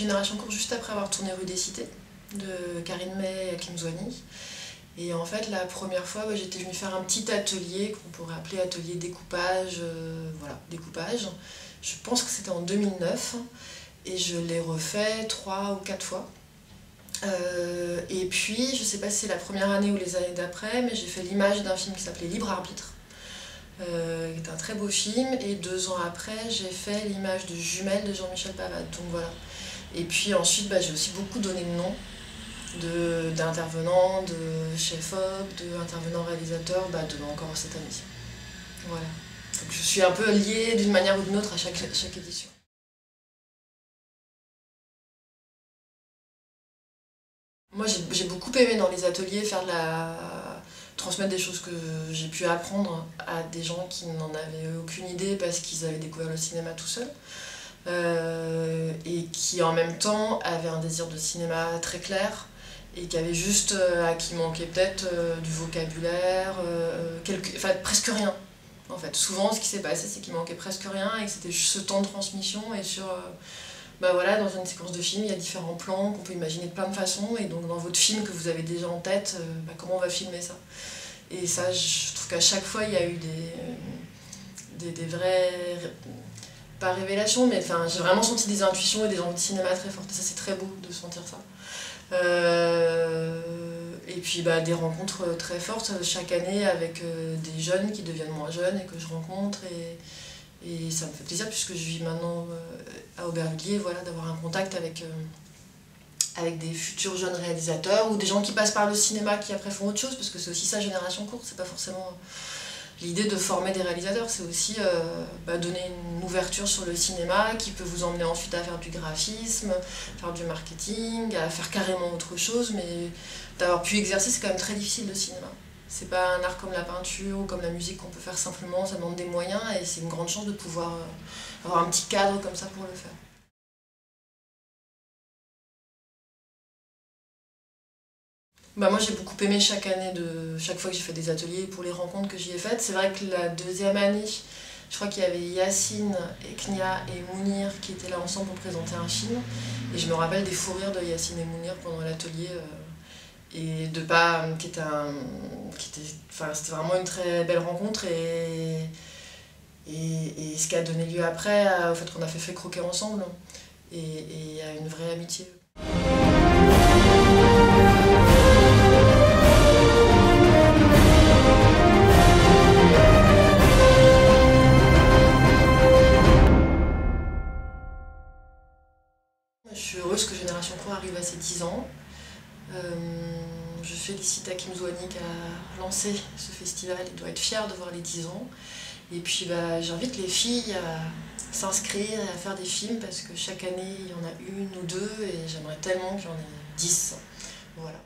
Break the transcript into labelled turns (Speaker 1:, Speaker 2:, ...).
Speaker 1: Génération Court juste après avoir tourné Rue des Cités, de Karine May et Hakim Zouani. Et en fait, la première fois, j'étais venue faire un petit atelier qu'on pourrait appeler atelier découpage, voilà, découpage. Je pense que c'était en 2009 et je l'ai refait 3 ou 4 fois. Et puis, je ne sais pas si c'est la première année ou les années d'après, mais j'ai fait l'image d'un film qui s'appelait Libre Arbitre, qui est un très beau film, et 2 ans après, j'ai fait l'image de Jumelles de Jean-Michel Pavade, donc voilà. Et puis ensuite, j'ai aussi beaucoup donné de noms d'intervenants, de chefs-op, d'intervenants réalisateurs, de encore cette année. Voilà. Donc je suis un peu liée d'une manière ou d'une autre à chaque édition. Moi j'ai beaucoup aimé dans les ateliers transmettre des choses que j'ai pu apprendre à des gens qui n'en avaient aucune idée parce qu'ils avaient découvert le cinéma tout seuls. Et qui en même temps avaient un désir de cinéma très clair et qui avaient juste, à qui manquait peut-être du vocabulaire, presque rien. En fait, souvent ce qui s'est passé c'est qu'il manquait presque rien et que c'était juste ce temps de transmission et voilà, dans une séquence de film, il y a différents plans qu'on peut imaginer de plein de façons, et donc dans votre film que vous avez déjà en tête, comment on va filmer ça. Et ça, je trouve qu'à chaque fois, il y a eu des vraies, pas révélations, mais j'ai vraiment senti des intuitions et des envies de cinéma très fortes. Et ça, c'est très beau de sentir ça. Et puis des rencontres très fortes chaque année avec des jeunes qui deviennent moins jeunes et que je rencontre. Et ça me fait plaisir puisque je vis maintenant à Aubervilliers, voilà, d'avoir un contact avec des futurs jeunes réalisateurs ou des gens qui passent par le cinéma qui après font autre chose, parce que c'est aussi ça, Génération Courte, c'est pas forcément l'idée de former des réalisateurs, c'est aussi donner une ouverture sur le cinéma qui peut vous emmener ensuite à faire du graphisme, faire du marketing, à faire carrément autre chose, mais d'avoir pu exercer, c'est quand même très difficile le cinéma. C'est pas un art comme la peinture ou comme la musique qu'on peut faire simplement, ça demande des moyens et c'est une grande chance de pouvoir avoir un petit cadre comme ça pour le faire. Moi j'ai beaucoup aimé chaque année, chaque fois que j'ai fait des ateliers pour les rencontres que j'y ai faites. C'est vrai que la 2e année, je crois qu'il y avait Yacine, Eknia et Mounir qui étaient là ensemble pour présenter un film. Et je me rappelle des fous rires de Yacine et Mounir pendant l'atelier. Et c'était vraiment une très belle rencontre et ce qui a donné lieu après au fait qu'on a fait croquer ensemble et à une vraie amitié. Je suis heureuse que Génération Court arrive à ses 10 ans. Je félicite Hakim Zouani qui a lancé ce festival, il doit être fier de voir les 10 ans. Et puis j'invite les filles à s'inscrire et à faire des films parce que chaque année il y en a 1 ou 2 et j'aimerais tellement qu'il y en ait 10. Voilà.